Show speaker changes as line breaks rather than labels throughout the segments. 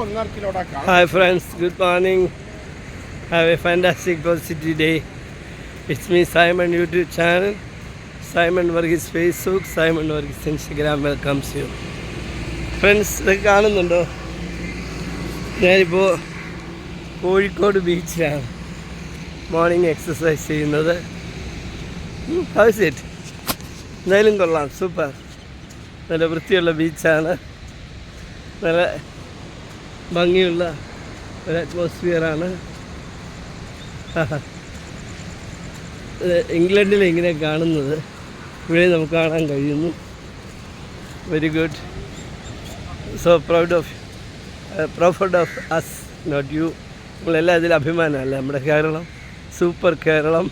Hi friends, good morning. Have a fantastic positive day. It's me Simon YouTube channel. Simon Varghese Facebook, Simon Varghese Instagram welcomes you. Friends ഇതൊക്കെ കാണുന്നുണ്ടോ? ഞാനിപ്പോൾ Kozhikode ബീച്ചിലാണ് morning exercise ചെയ്യുന്നത്. House it? എന്തായാലും കൊള്ളാം, super. നല്ല വൃത്തിയുള്ള ബീച്ചാണ്, നല്ല ഭംഗിയുള്ള ഒരു അറ്റ്മോസ്ഫിയറാണ്. ഇംഗ്ലണ്ടിൽ ഇങ്ങനെ കാണുന്നത് ഇവിടെ നമുക്ക് കാണാൻ കഴിയുന്നു. Very good. So proud of us, not you. നമ്മളെല്ലാം ഇതിൽ അഭിമാനമല്ല. നമ്മുടെ കേരളം, സൂപ്പർ കേരളം.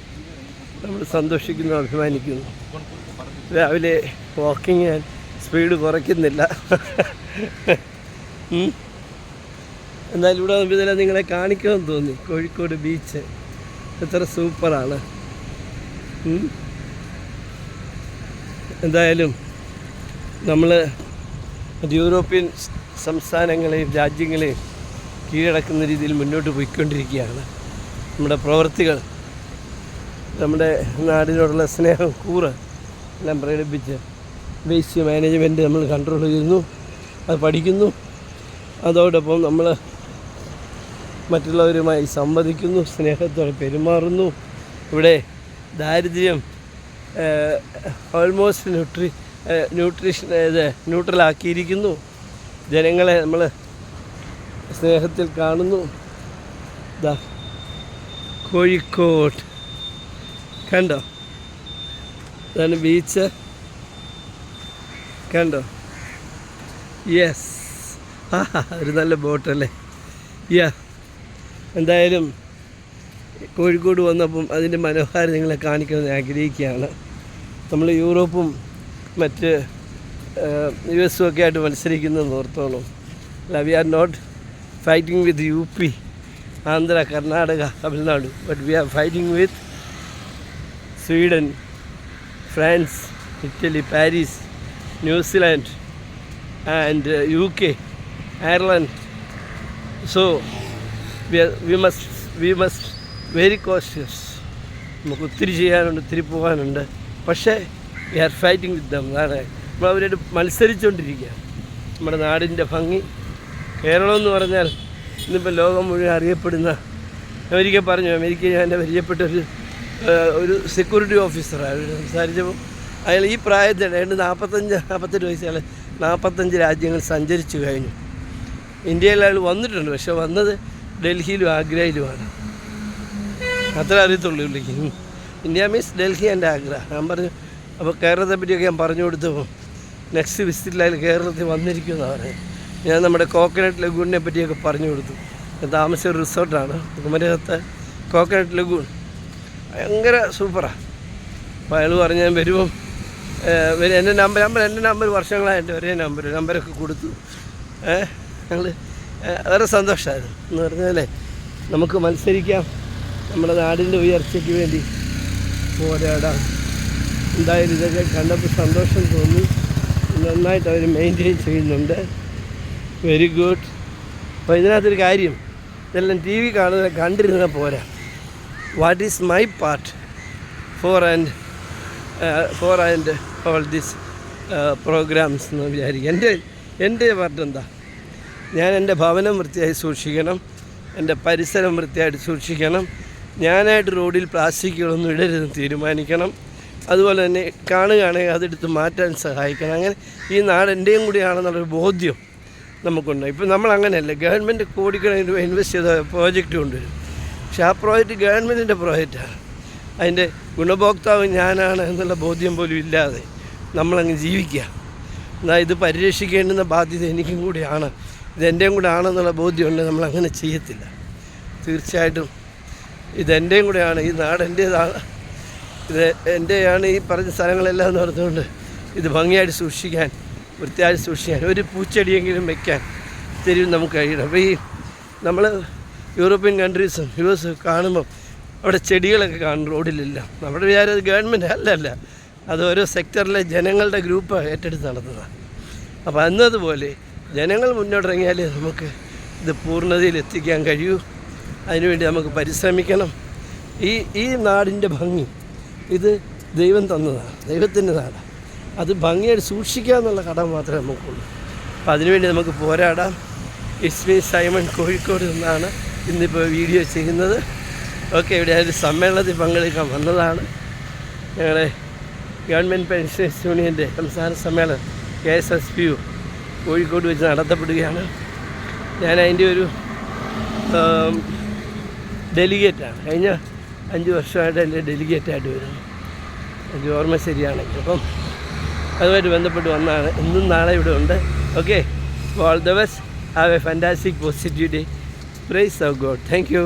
നമ്മൾ സന്തോഷിക്കുന്നു, അഭിമാനിക്കുന്നു. രാവിലെ വാക്കിങ് ഞാൻ സ്പീഡ് കുറയ്ക്കുന്നില്ല. എന്തായാലും ഇവിടെ ഇതെല്ലാം നിങ്ങളെ കാണിക്കുമെന്ന് തോന്നി. കോഴിക്കോട് ബീച്ച് എത്ര സൂപ്പറാണ്. എന്തായാലും നമ്മൾ യൂറോപ്യൻ സംസ്ഥാനങ്ങളെയും രാജ്യങ്ങളെയും കീഴടക്കുന്ന രീതിയിൽ മുന്നോട്ട് പോയിക്കൊണ്ടിരിക്കുകയാണ്. നമ്മുടെ പ്രവൃത്തികൾ, നമ്മുടെ നാടിനോടുള്ള സ്നേഹം, കൂറ് എല്ലാം പ്രകടിപ്പിച്ച് വേസ്റ്റ് മാനേജ്മെൻറ്റ് നമ്മൾ കൺട്രോൾ ചെയ്യുന്നു, അത് പഠിക്കുന്നു. അതോടൊപ്പം നമ്മൾ മറ്റുള്ളവരുമായി സംവദിക്കുന്നു, സ്നേഹത്തോടെ പെരുമാറുന്നു. ഇവിടെ ദാരിദ്ര്യം ഓൾമോസ്റ്റ് ന്യൂട്രലാക്കിയിരിക്കുന്നു. ജനങ്ങളെ നമ്മൾ സ്നേഹത്തിൽ കാണുന്നു. ദാ കോഴിക്കോട് കണ്ടോ? ഇതാണ് ബീച്ച്, കണ്ടോ? യെസ്, ഒരു നല്ല ബോട്ടല്ലേ. എന്തായാലും കോഴിക്കോട് വന്നപ്പം അതിൻ്റെ മനോഹാരം നിങ്ങളെ കാണിക്കണമെന്ന് ആഗ്രഹിക്കുകയാണ്. നമ്മൾ യൂറോപ്പും മറ്റ് US ഒക്കെ ആയിട്ട് മത്സരിക്കുന്നതെന്ന് ഓർത്തോളൂ. We are not fighting with UP, Andhra, Karnataka, Tamil Nadu, but we are fighting with Sweden, France, Italy, Paris, New Zealand and UK, Ireland. So we must very cautious. നമുക്ക് ഒത്തിരി ചെയ്യാനുണ്ട്, ഒത്തിരി പോകാനുണ്ട്. പക്ഷേ we are fighting with them. അതാണ് നമ്മൾ അവരോട് മത്സരിച്ചുകൊണ്ടിരിക്കുക. നമ്മുടെ നാടിൻ്റെ ഭംഗി, കേരളം എന്ന് പറഞ്ഞാൽ ഇന്നിപ്പോൾ ലോകം മുഴുവൻ അറിയപ്പെടുന്ന, അമേരിക്ക ഞാൻ എൻ്റെ പരിചയപ്പെട്ട ഒരു സെക്യൂരിറ്റി ഓഫീസറാണ് സംസാരിച്ചപ്പോൾ അയാൾ ഈ പ്രായത്തിൽ 48 വയസ്സ്, അയാൾ 45 രാജ്യങ്ങൾ സഞ്ചരിച്ചു കഴിഞ്ഞു. ഇന്ത്യയിൽ അയാൾ വന്നിട്ടുണ്ട്, പക്ഷെ വന്നത് ഡൽഹിയിലും ആഗ്രയിലുമാണ്. അത്ര അറിയത്തുള്ളൂ പുള്ളിക്ക്. India means Delhi and Agra. ഞാൻ പറഞ്ഞു, അപ്പോൾ കേരളത്തെ പറ്റിയൊക്കെ ഞാൻ പറഞ്ഞു കൊടുത്തപ്പോൾ നെക്സ്റ്റ് വിസിറ്റിൽ അയാൾ കേരളത്തിൽ വന്നിരിക്കുമെന്നാണ് പറയുന്നത്. ഞാൻ നമ്മുടെ കോക്കനട്ട് ലഗൂണിനെ പറ്റിയൊക്കെ പറഞ്ഞു കൊടുത്തു. ഞാൻ താമസിച്ച ഒരു റിസോർട്ടാണ് കുമരകത്തെ കോക്കനട്ട് ലഗൂൺ, ഭയങ്കര സൂപ്പറാണ്. അപ്പോൾ അയാൾ പറഞ്ഞു ഞാൻ വരുമ്പം എൻ്റെ നമ്പർ വർഷങ്ങളായിട്ട് ഒരേ നമ്പരൊക്കെ കൊടുത്തു. ഞങ്ങൾ വേറെ സന്തോഷമായിരുന്നു. എന്ന് പറഞ്ഞാലേ നമുക്ക് മത്സരിക്കാം, നമ്മുടെ നാടിൻ്റെ ഉയർച്ചയ്ക്ക് വേണ്ടി പോരാടാം. എന്തായാലും ഇതൊക്കെ കണ്ടപ്പോൾ സന്തോഷം തോന്നി. നന്നായിട്ട് അവർ മെയിൻറ്റെയിൻ ചെയ്യുന്നുണ്ട്. Very good. അപ്പോൾ ഇതിനകത്തൊരു കാര്യം, ഇതെല്ലാം TV കണ്ടിരുന്നാൽ പോരാ. What is my part for and all this programs എന്ന് വിചാരിക്കുക. എൻ്റെ പാർട്ട് എന്താ? ഞാൻ എൻ്റെ ഭവനം വൃത്തിയായി സൂക്ഷിക്കണം, എൻ്റെ പരിസരം വൃത്തിയായിട്ട് സൂക്ഷിക്കണം, ഞാനായിട്ട് റോഡിൽ പ്ലാസ്റ്റിക്കുകളൊന്നും ഇടരുതെന്ന് തീരുമാനിക്കണം. അതുപോലെ തന്നെ കാണുകയാണെങ്കിൽ അതെടുത്ത് മാറ്റാൻ സഹായിക്കണം. അങ്ങനെ ഈ നാട് എൻ്റെയും കൂടിയാണെന്നുള്ളൊരു ബോധ്യം നമുക്കുണ്ട്. ഇപ്പം നമ്മളങ്ങനെയല്ല, ഗവൺമെൻറ് കോടിക്കണക്കിന് ഇൻവെസ്റ്റ് ചെയ്ത പ്രോജക്റ്റ് കൊണ്ടുവരും. പക്ഷെ ആ പ്രോജക്റ്റ് ഗവൺമെൻറ്റിൻ്റെ പ്രോജക്റ്റാണ്, അതിൻ്റെ ഗുണഭോക്താവ് ഞാനാണ് എന്നുള്ള ബോധ്യം പോലും ഇല്ലാതെ നമ്മളങ്ങ് ജീവിക്കുക. എന്നാൽ ഇത് പരിരക്ഷിക്കേണ്ടുന്ന ബാധ്യത എനിക്കും കൂടിയാണ്, ഇതെൻ്റെയും കൂടെ ആണെന്നുള്ള ബോധ്യമുണ്ട്. നമ്മളങ്ങനെ ചെയ്യത്തില്ല. തീർച്ചയായിട്ടും ഇതെൻ്റെയും കൂടെയാണ്, ഈ നാട് എൻ്റേതാണ്, ഇത് എൻ്റെയാണ്. ഈ പറഞ്ഞ സ്ഥലങ്ങളെല്ലാം എന്ന് പറഞ്ഞുകൊണ്ട് ഇത് ഭംഗിയായിട്ട് സൂക്ഷിക്കാൻ, വൃത്തിയായിട്ട് സൂക്ഷിക്കാൻ, ഒരു പൂച്ചെടിയെങ്കിലും വയ്ക്കാൻ തരും നമുക്ക് കഴിയണം. അപ്പോൾ ഈ നമ്മൾ യൂറോപ്യൻ കൺട്രീസും US കാണുമ്പം അവിടെ ചെടികളൊക്കെ കാണും, റോഡിലില്ല. നമ്മുടെ വിചാരം അത് ഗവൺമെൻറ് അല്ല, അത് ഓരോ സെക്ടറിലെ ജനങ്ങളുടെ ഗ്രൂപ്പ് ഏറ്റെടുത്ത് നടത്തുന്നതാണ്. അപ്പോൾ അന്നതുപോലെ ജനങ്ങൾ മുന്നോട്ടിറങ്ങിയാലേ നമുക്ക് ഇത് പൂർണ്ണതയിൽ എത്തിക്കാൻ കഴിയൂ. അതിനുവേണ്ടി നമുക്ക് പരിശ്രമിക്കണം. ഈ നാടിൻ്റെ ഭംഗി ഇത് ദൈവം തന്നതാണ്, ദൈവത്തിൻ്റെ നാടാണ്. അത് ഭംഗിയായിട്ട് സൂക്ഷിക്കുക എന്നുള്ള കടമ മാത്രമേ നമുക്കുള്ളൂ. അപ്പോൾ അതിനുവേണ്ടി നമുക്ക് പോരാടാം. ഇസ്മി സൈമൺ കോഴിക്കോട് നിന്നാണ് ഇന്നിപ്പോൾ വീഡിയോ ചെയ്യുന്നത്. ഓക്കെ, ഇവിടെ ഒരു സമ്മേളനത്തിൽ പങ്കെടുക്കാൻ വന്നതാണ്. ഞങ്ങളുടെ ഗവൺമെൻറ് പെൻഷനേഴ്സ് യൂണിയൻ്റെ സംസ്ഥാന സമ്മേളനം KSSPU കോഴിക്കോട് വെച്ച് നടത്തപ്പെടുകയാണ്. ഞാൻ അതിൻ്റെ ഒരു ഡെലിഗേറ്റാണ്. കഴിഞ്ഞ 5 വർഷമായിട്ട് എൻ്റെ ഡെലിഗേറ്റായിട്ട് വരുന്നു, എനിക്ക് ഓർമ്മ ശരിയാണെങ്കിൽ. അപ്പം അതുമായിട്ട് ബന്ധപ്പെട്ട് വന്നതാണ്. ഇന്നും നാളെ ഇവിടെ ഉണ്ട്. Okay, all the best. Have a fantastic positive day. Praise of God. Thank U.